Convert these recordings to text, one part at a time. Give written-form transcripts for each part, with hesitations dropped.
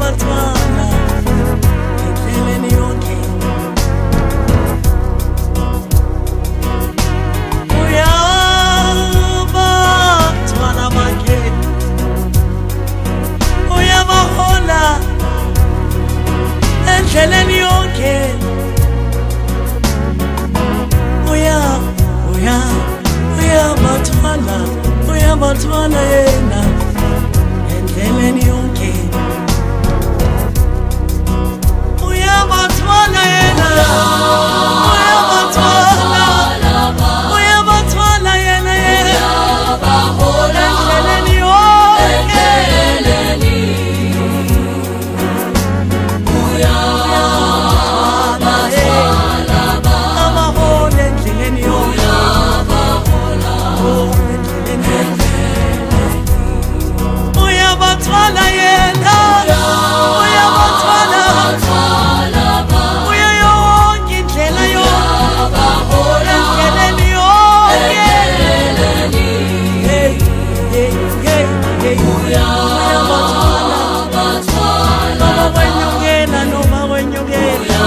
uyabathwala endleleni yonke, uyabathwala bakhe, uyabahola endleleni yonke, uyabathwala yena endleleni yonke, uyabathwala yena, uyabathwala yena endleleni yonke, abahola endleleni yonke, uyabathwala yena, uya yonke indlela yonke, endleleni yonke, uyabathwala noma kwenyukela, noma kwenyukela,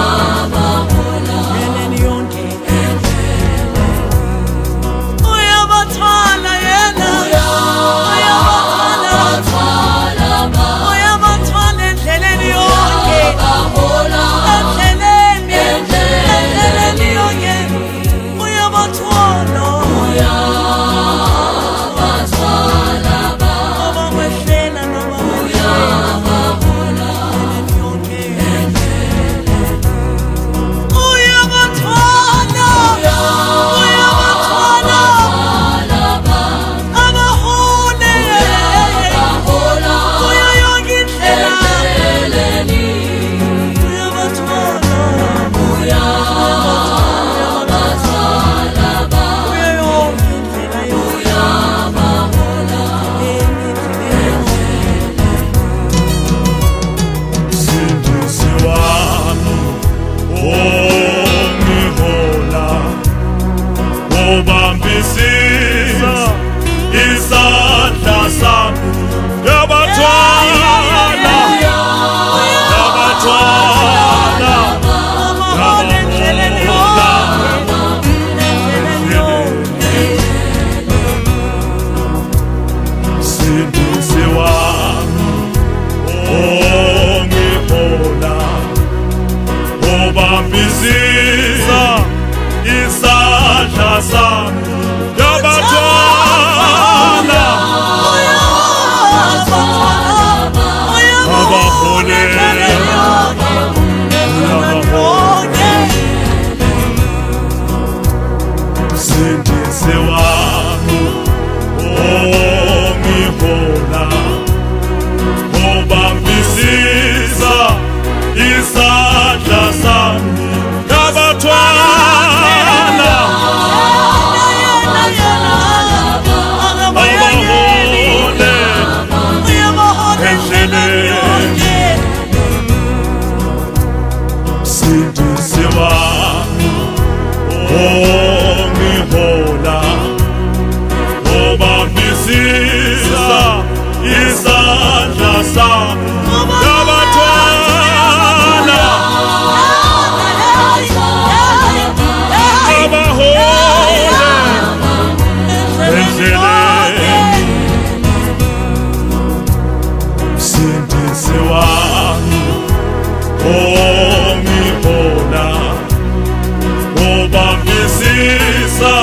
endleleni yonke, uyabathwala yena, uyabathwala endleleni yonke, endleleni yonke, uyabathwala, noma kwehlela, noma kwehlela, endleleni yonke, uyabathwala, abahole kuyo yonke indlela, uyabathwala, kuyo yonke indlela Sindisi wami ongihola, ubambisisa isandla sami, yabathwala, abahole endleleni yonke, endleleni yonke, Sindisi wami ongihola, ubambisisa isandla sami, yabathwala, abahole, Sindisi wami ongihola, ubambisisa isandla sami, yabathwala, abahole endleleni, Sindisi wami ongihola, ubambisisa isandla sami, yabathwala, abahole endleleni, Sindisi wami ongihola, ubambisisa